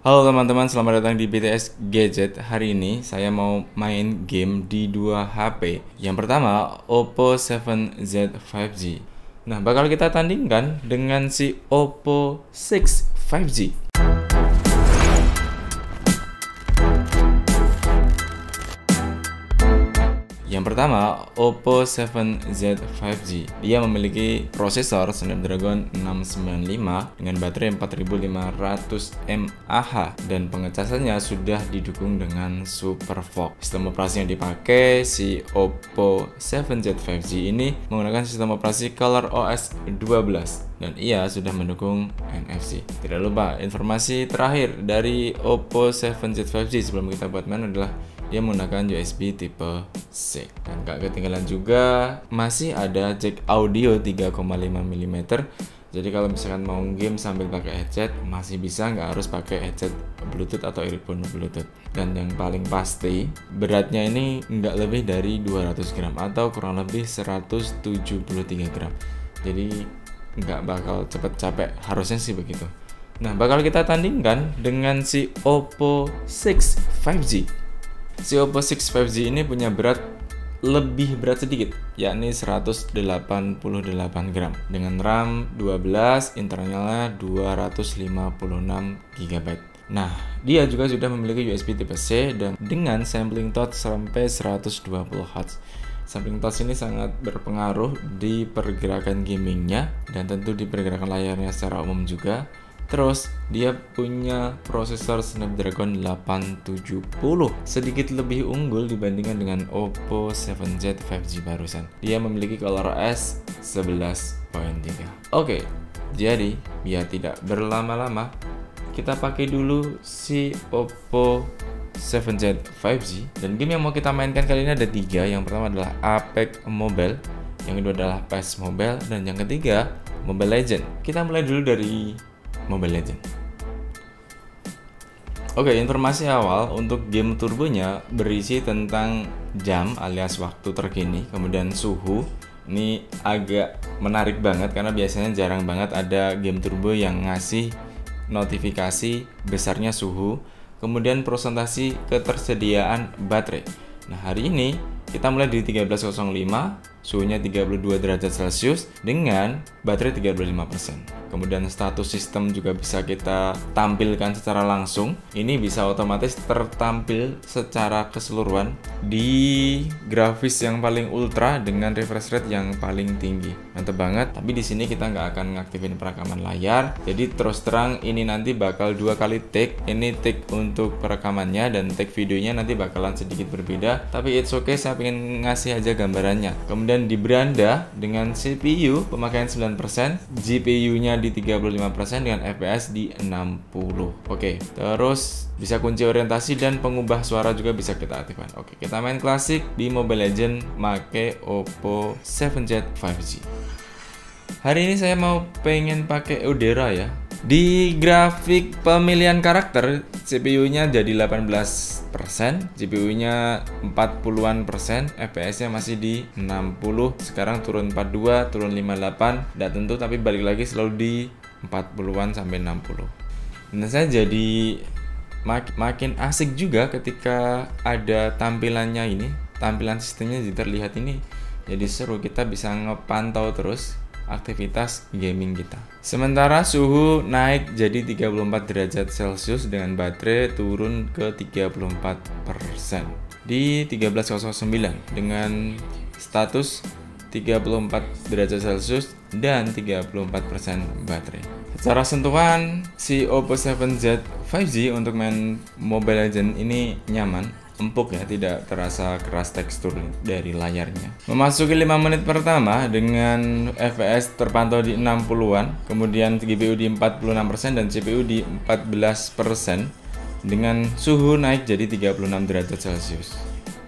Halo teman-teman, selamat datang di BTS Gadget. Hari ini saya mau main game di dua HP. Yang pertama, Oppo 7Z 5G. Nah, bakal kita tandingkan dengan si Oppo 6 5G. Yang pertama, Oppo 7Z 5G. Dia memiliki prosesor Snapdragon 695 dengan baterai 4500 mAh dan pengecasannya sudah didukung dengan SuperVOOC. Sistem operasi yang dipakai si Oppo 7Z 5G ini menggunakan sistem operasi ColorOS 12 dan ia sudah mendukung NFC. Tidak lupa, informasi terakhir dari Oppo 7Z 5G sebelum kita buat main adalah dia menggunakan USB tipe C. Dan gak ketinggalan juga masih ada jack audio 3,5 mm. Jadi kalau misalkan mau game sambil pakai headset masih bisa, nggak harus pakai headset Bluetooth atau earphone Bluetooth. Dan yang paling pasti beratnya ini nggak lebih dari 200 gram atau kurang lebih 173 gram. Jadi nggak bakal cepet capek, harusnya sih begitu. Nah, bakal kita tandingkan dengan si Oppo 6 5G. Si Oppo 6 5G ini punya lebih berat sedikit, yakni 188 gram dengan RAM 12, internalnya 256 GB. Nah, dia juga sudah memiliki USB tipe C dan dengan sampling touch sampai 120 Hz. Sampling touch ini sangat berpengaruh di pergerakan gamingnya dan tentu di pergerakan layarnya secara umum juga. Terus dia punya prosesor Snapdragon 870, sedikit lebih unggul dibandingkan dengan Oppo 7Z 5G barusan. Dia memiliki ColorOS 11.3. Oke, jadi biar tidak berlama-lama, kita pakai dulu si Oppo 7Z 5G. Dan game yang mau kita mainkan kali ini ada 3. Yang pertama adalah Apex Mobile, yang kedua adalah PES Mobile, dan yang ketiga Mobile Legends. Kita mulai dulu dari Mobile Legends. Oke, informasi awal untuk game turbonya berisi tentang jam alias waktu terkini, kemudian suhu. Ini agak menarik banget karena biasanya jarang banget ada game turbo yang ngasih notifikasi besarnya suhu, kemudian presentasi ketersediaan baterai. Nah, hari ini kita mulai di 13.05, suhunya 32 derajat Celcius dengan baterai 35%. Kemudian status sistem juga bisa kita tampilkan secara langsung. Ini bisa otomatis tertampil secara keseluruhan di grafis yang paling ultra dengan refresh rate yang paling tinggi. Mantap banget. Tapi di sini kita nggak akan ngaktifin perekaman layar. Jadi terus terang ini nanti bakal 2 kali take. Ini take untuk perekamannya dan take videonya nanti bakalan sedikit berbeda. Tapi it's okay, saya pengen ngasih aja gambarannya. Kemudian di beranda dengan CPU pemakaian 9%, GPU-nya di 35% dengan FPS di 60. Oke, terus bisa kunci orientasi dan pengubah suara juga bisa kita aktifkan. Oke, kita main klasik di Mobile Legends make Oppo 7Z 5G. Hari ini saya mau pengen pakai Udera ya. Di grafik pemilihan karakter, CPU-nya jadi 18%, GPU-nya 40-an%, FPS-nya masih di 60, sekarang turun 42, turun 58, tidak tentu tapi balik lagi selalu di 40-an sampai 60. Nah, saya jadi makin asik juga ketika ada tampilannya ini, tampilan sistemnya terlihat ini, jadi seru, kita bisa ngepantau terus aktivitas gaming kita. Sementara suhu naik jadi 34 derajat Celcius dengan baterai turun ke 34% di 13.09 dengan status 34 derajat Celcius dan 34% baterai. Secara sentuhan si Oppo 7Z 5G untuk main Mobile Legends ini nyaman, empuk ya, tidak terasa keras tekstur dari layarnya. Memasuki 5 menit pertama dengan FPS terpantau di 60-an, kemudian GPU di 46% dan CPU di 14% dengan suhu naik jadi 36 derajat Celcius.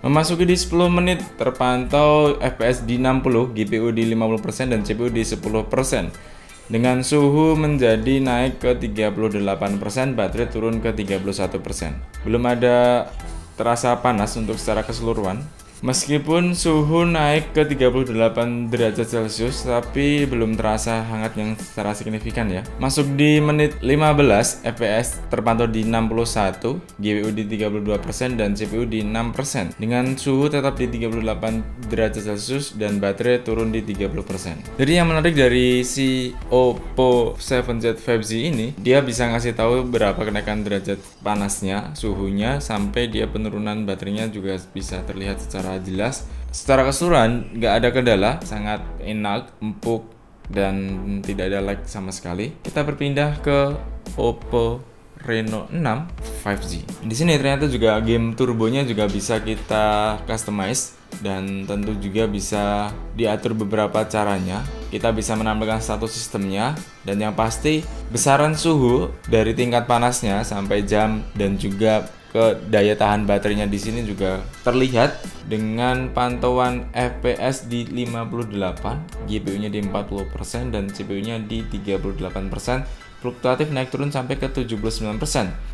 Memasuki di 10 menit terpantau FPS di 60, GPU di 50% dan CPU di 10%. Dengan suhu menjadi naik ke 38%, baterai turun ke 31%. Belum ada terasa panas untuk secara keseluruhan. Meskipun suhu naik ke 38 derajat Celcius, tapi belum terasa hangat yang secara signifikan ya. Masuk di menit 15, FPS terpantau di 61, GPU di 32% dan CPU di 6%. Dengan suhu tetap di 38 derajat Celcius dan baterai turun di 30%. Jadi yang menarik dari si Oppo 7Z 5G ini, dia bisa ngasih tahu berapa kenaikan derajat panasnya, suhunya, sampai dia penurunan baterainya juga bisa terlihat secara jelas. Secara keseluruhan nggak ada kendala, sangat enak, empuk, dan tidak ada lag sama sekali. Kita berpindah ke Oppo Reno 6 5G. Di sini ternyata juga game turbonya juga bisa kita customize dan tentu juga bisa diatur beberapa caranya. Kita bisa menampilkan status sistemnya dan yang pasti besaran suhu dari tingkat panasnya sampai jam dan juga ke daya tahan baterainya di sini juga terlihat dengan pantauan FPS di 58, GPU-nya di 40% dan CPU-nya di 38%. Fluktuatif naik turun sampai ke 79%.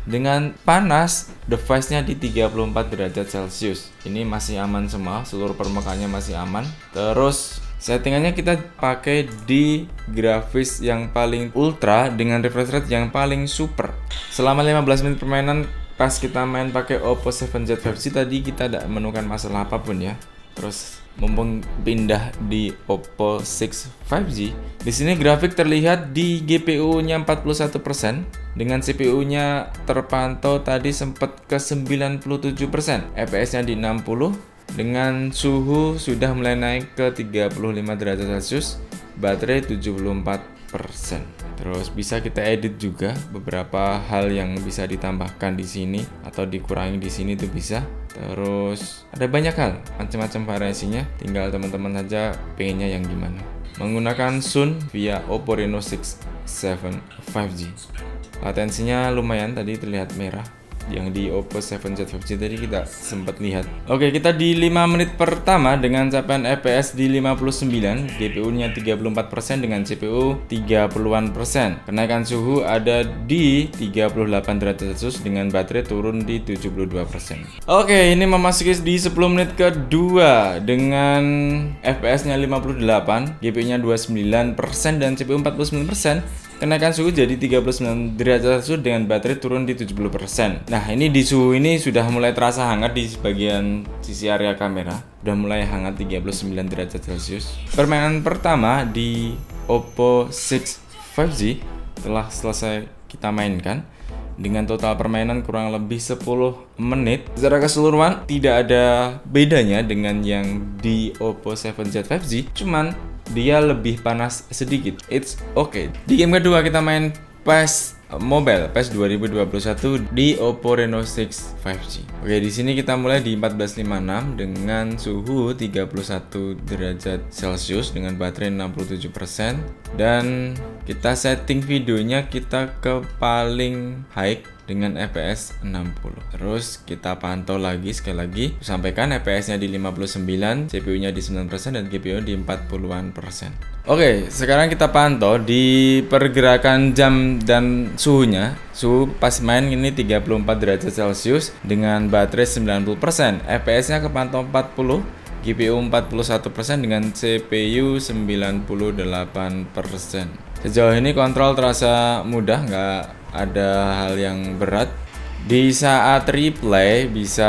Dengan panas, device-nya di 34 derajat Celcius. Ini masih aman semua, seluruh permukaannya masih aman. Terus settingannya kita pakai di grafis yang paling ultra dengan refresh rate yang paling super. Selama 15 menit permainan pas kita main pakai Oppo 7Z 5G tadi kita tidak menemukan masalah apapun ya. Terus mumpung pindah di Oppo 6 5G, di sini grafik terlihat di GPU-nya 41% dengan CPU-nya terpantau tadi sempat ke 97%, FPS-nya di 60 dengan suhu sudah mulai naik ke 35 derajat Celcius, baterai 74%. Terus bisa kita edit juga beberapa hal yang bisa ditambahkan di sini atau dikurangi di sini itu bisa. Terus ada banyak hal, macam-macam variasinya. Tinggal teman-teman saja pengennya yang gimana. Menggunakan Sun via Oppo Reno 6 7 5G. Latensinya lumayan tadi terlihat merah. Yang di Oppo 7Z 5G tadi kita sempat lihat. Oke, kita di 5 menit pertama dengan capaian FPS di 59, GPU-nya 34% dengan CPU 30-an%. Kenaikan suhu ada di 38 derajat Celcius dengan baterai turun di 72%. Oke, ini memasuki di 10 menit kedua dengan FPS-nya 58, GPU-nya 29% dan CPU 49%. Kenaikan suhu jadi 39 derajat Celcius dengan baterai turun di 70%. Nah, ini di suhu ini sudah mulai terasa hangat di bagian sisi area kamera. Sudah mulai hangat 39 derajat Celcius. Permainan pertama di Oppo 6 5G telah selesai kita mainkan dengan total permainan kurang lebih 10 menit. Secara keseluruhan tidak ada bedanya dengan yang di Oppo 7Z 5G, cuman dia lebih panas sedikit. It's okay. Di game kedua kita main PES Mobile, PES 2021 di Oppo Reno 6 5G. Oke, di sini kita mulai di 1456 dengan suhu 31 derajat Celcius dengan baterai 67% dan kita setting videonya kita ke paling high dengan FPS 60. Terus kita pantau lagi sekali lagi. Sampaikan FPS-nya di 59, CPU-nya di 9% dan GPU di 40-an%. Oke, sekarang kita pantau di pergerakan jam dan suhunya. Suhu pas main ini 34 derajat Celcius dengan baterai 90%. FPS-nya kepantau 40, GPU 41% dengan CPU 98%. Sejauh ini kontrol terasa mudah, nggak ada hal yang berat. Di saat replay bisa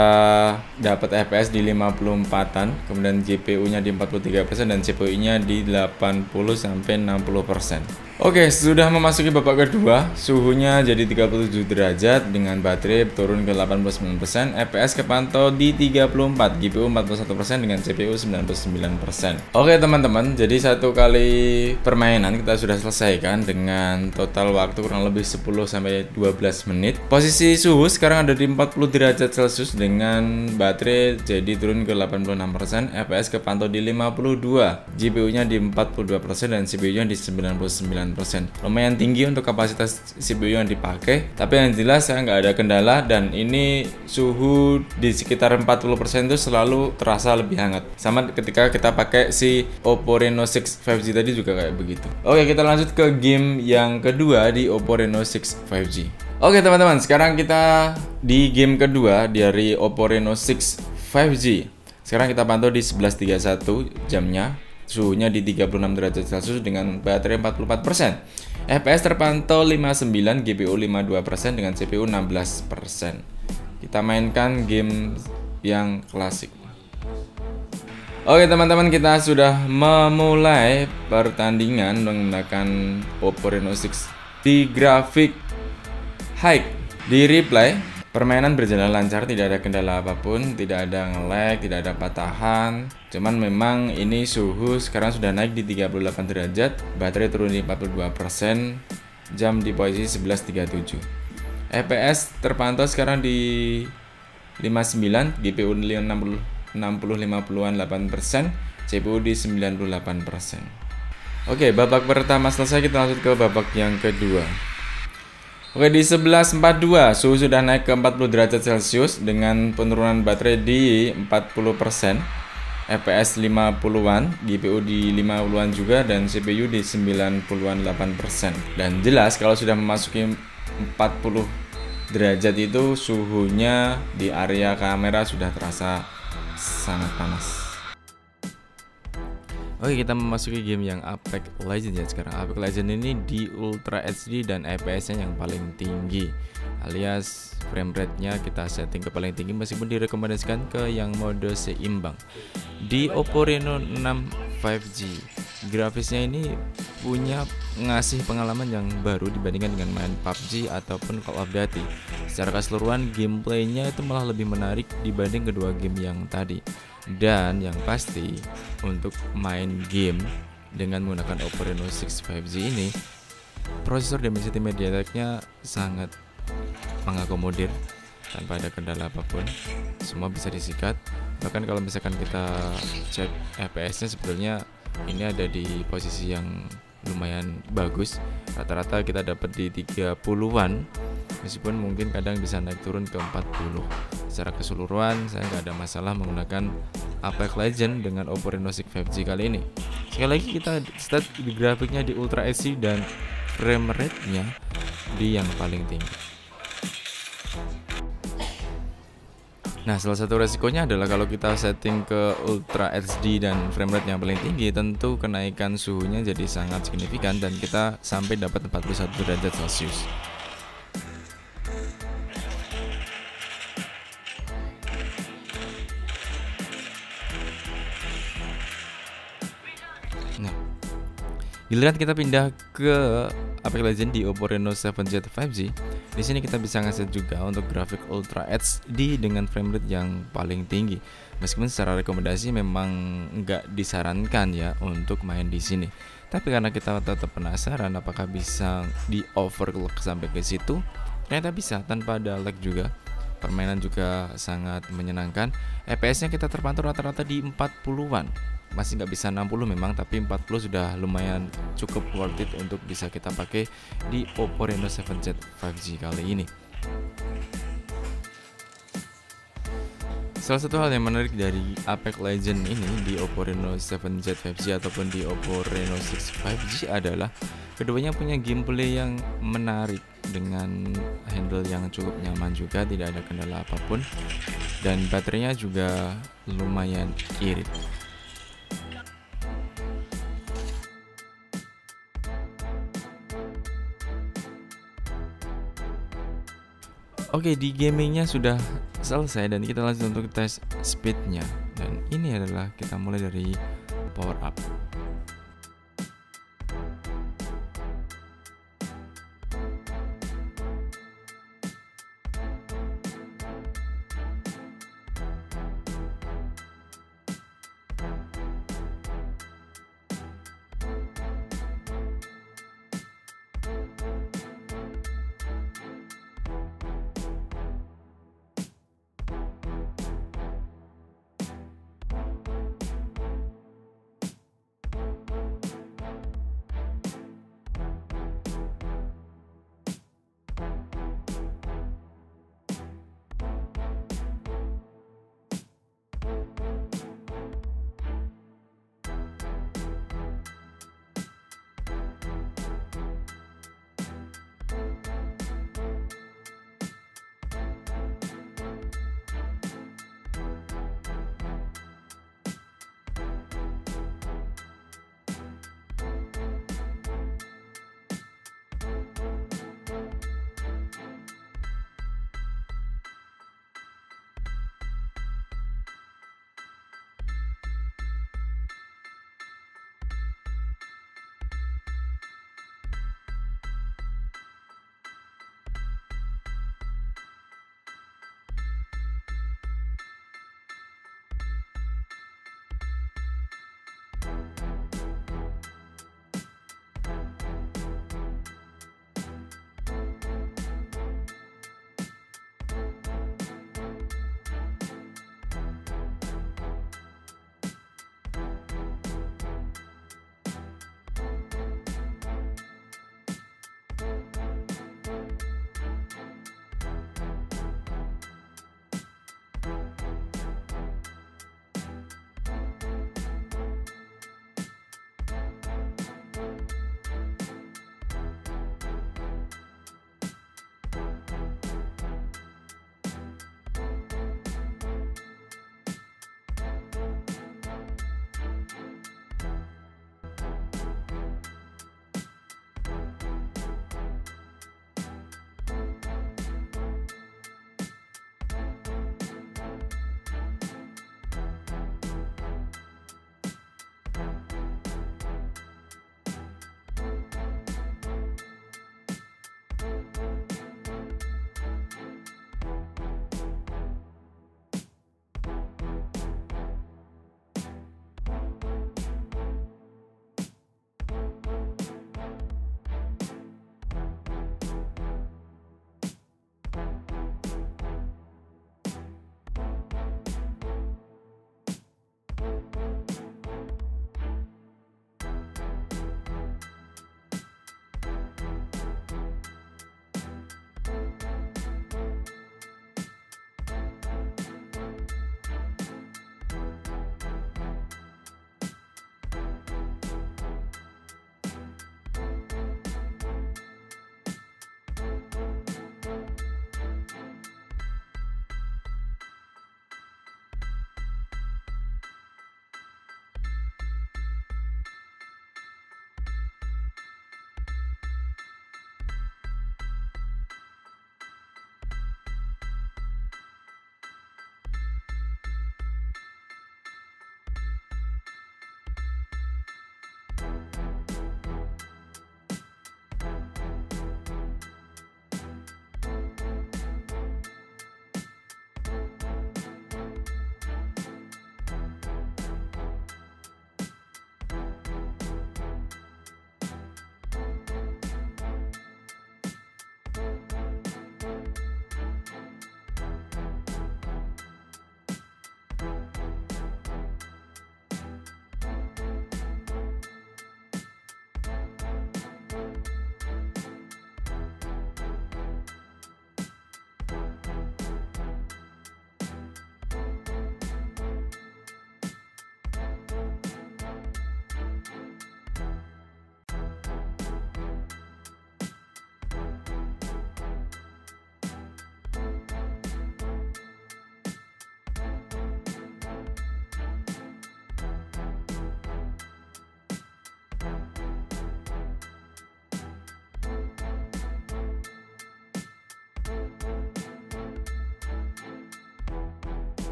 dapat FPS di 54-an, kemudian GPU-nya di 43% dan CPU-nya di 80-60%. Oke, sudah memasuki babak kedua, suhunya jadi 37 derajat dengan baterai turun ke 89%, FPS kepantau di 34, GPU 41% dengan CPU 99%. Oke teman-teman, jadi satu kali permainan kita sudah selesaikan dengan total waktu kurang lebih 10-12 menit. Posisi suhu sekarang ada di 40 derajat Celcius dengan baterai jadi turun ke 86%, FPS kepantau di 52, GPU-nya di 42% dan CPU-nya di 99%. Lumayan tinggi untuk kapasitas CPU yang dipakai, tapi yang jelas saya nggak ada kendala dan ini suhu di sekitar 40% itu selalu terasa lebih hangat. Sama ketika kita pakai si Oppo Reno 6 5G tadi juga kayak begitu. Oke, kita lanjut ke game yang kedua di Oppo Reno 6 5G. Oke teman-teman, sekarang kita di game kedua dari Oppo Reno 6 5G. Sekarang kita pantau di 11.31 jamnya, suhunya di 36 derajat Celcius dengan baterai 44%. FPS terpantau 59, GPU 52% dengan CPU 16%. Kita mainkan game yang klasik. Oke teman-teman, kita sudah memulai pertandingan menggunakan Oppo Reno 6 di grafik high. Di replay, permainan berjalan lancar, tidak ada kendala apapun, tidak ada nge-lag, tidak ada patahan. Cuman memang ini suhu sekarang sudah naik di 38 derajat, baterai turun di 42%, jam di posisi 11.37. FPS terpantau sekarang di 59, GPU 50-50an 8%, CPU di 98%. Oke, babak pertama selesai, kita lanjut ke babak yang kedua. Oke, di 11.42 suhu sudah naik ke 40 derajat Celcius dengan penurunan baterai di 40%, FPS 50-an, GPU di 50-an juga, dan CPU di 90-an 8%. Dan jelas kalau sudah memasuki 40 derajat itu suhunya di area kamera sudah terasa sangat panas. Oke, kita memasuki game yang Apex Legends ya sekarang. Apex Legends ini di Ultra HD dan FPS-nya yang paling tinggi, alias frame rate-nya kita setting ke paling tinggi meskipun direkomendasikan ke yang mode seimbang. Di Oppo Reno 6 5G, grafisnya ini punya ngasih pengalaman yang baru dibandingkan dengan main PUBG ataupun Call of Duty. Secara keseluruhan gameplaynya itu malah lebih menarik dibanding kedua game yang tadi. Dan yang pasti untuk main game dengan menggunakan Oppo Reno 6 5G ini, prosesor Dimensity MediaTek-nya sangat mengakomodir tanpa ada kendala apapun, semua bisa disikat. Bahkan kalau misalkan kita cek FPS-nya sebetulnya ini ada di posisi yang lumayan bagus, rata-rata kita dapat di 30-an, meskipun mungkin kadang bisa naik turun ke 40. Secara keseluruhan saya nggak ada masalah menggunakan Apex Legends dengan Oppo Reno 6 5G kali ini. Sekali lagi kita start di grafiknya di Ultra HD dan frame rate-nya di yang paling tinggi. Nah, salah satu resikonya adalah kalau kita setting ke Ultra HD dan frame rate yang paling tinggi, tentu kenaikan suhunya jadi sangat signifikan dan kita sampai dapat 41 derajat Celcius. Nah, giliran kita pindah ke Apex Legends di Oppo Reno 7Z 5G. Di sini kita bisa ngeset juga untuk grafik Ultra HD dengan frame rate yang paling tinggi. Meskipun secara rekomendasi memang nggak disarankan ya untuk main di sini. Tapi karena kita tetap penasaran apakah bisa di overclock sampai ke situ, ternyata bisa tanpa ada lag juga. Permainan juga sangat menyenangkan. FPS-nya kita terpantau rata-rata di 40-an. Masih nggak bisa 60 memang, tapi 40 sudah lumayan cukup worth it untuk bisa kita pakai di Oppo Reno 7Z 5G kali ini. Salah satu hal yang menarik dari Apex Legends ini di Oppo Reno 7Z 5G ataupun di Oppo Reno 6 5G adalah keduanya punya gameplay yang menarik dengan handle yang cukup nyaman juga, tidak ada kendala apapun, dan baterainya juga lumayan irit. Oke, di gamingnya sudah selesai dan kita lanjut untuk tes speednya. Dan ini adalah kita mulai dari power up.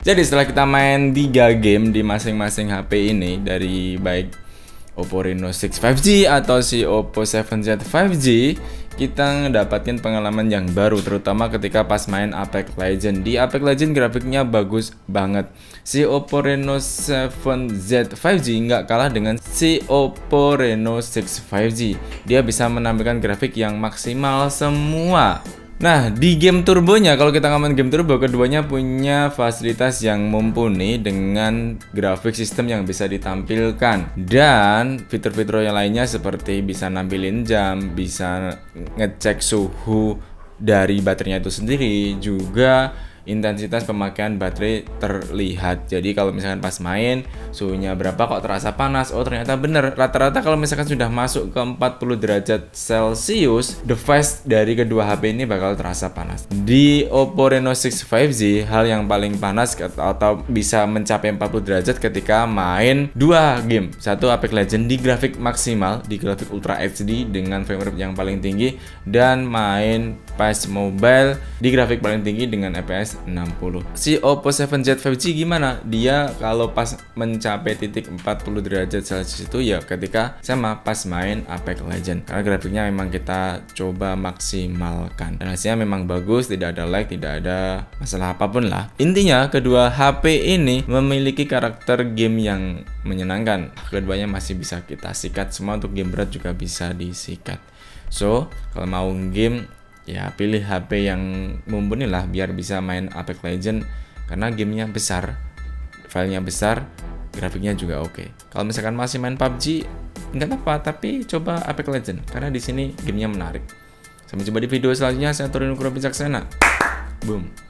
Jadi setelah kita main 3 game di masing-masing HP ini, dari baik Oppo Reno 6 5G atau si Oppo 7Z 5G, kita mendapatkan pengalaman yang baru, terutama ketika pas main Apex Legends. Di Apex Legends grafiknya bagus banget. Si Oppo Reno 7Z 5G nggak kalah dengan si Oppo Reno 6 5G. Dia bisa menampilkan grafik yang maksimal semua. Nah, di game turbonya, kalau kita ngomongin game turbo, keduanya punya fasilitas yang mumpuni dengan grafik sistem yang bisa ditampilkan. Dan fitur-fitur yang lainnya seperti bisa nampilin jam, bisa ngecek suhu dari baterainya itu sendiri, juga intensitas pemakaian baterai terlihat. Jadi kalau misalkan pas main suhunya berapa kok terasa panas, oh ternyata bener, rata-rata kalau misalkan sudah masuk ke 40 derajat Celcius, device dari kedua HP ini bakal terasa panas. Di Oppo Reno 6 5G, hal yang paling panas atau bisa mencapai 40 derajat ketika main 2 game. Satu Apex Legends di grafik maksimal, di grafik Ultra HD dengan frame rate yang paling tinggi, dan main PUBG Mobile di grafik paling tinggi dengan FPS 60. Si Oppo 7Z 5G gimana? Dia kalau pas mencapai titik 40 derajat Celcius itu ya ketika sama pas main Apex Legends. Karena grafiknya memang kita coba maksimalkan. Dan hasilnya memang bagus, tidak ada lag, tidak ada masalah apapun lah. Intinya kedua HP ini memiliki karakter game yang menyenangkan. Keduanya masih bisa kita sikat semua, untuk game berat juga bisa disikat. So, kalau mau game ya pilih HP yang mumpuni lah biar bisa main Apex Legends, karena gamenya besar, filenya besar, grafiknya juga oke. Kalau misalkan masih main PUBG nggak apa-apa, tapi coba Apex Legends karena di sini gamenya menarik. Sampai jumpa di video selanjutnya. Saya Torino Kuro Bijaksana. Boom.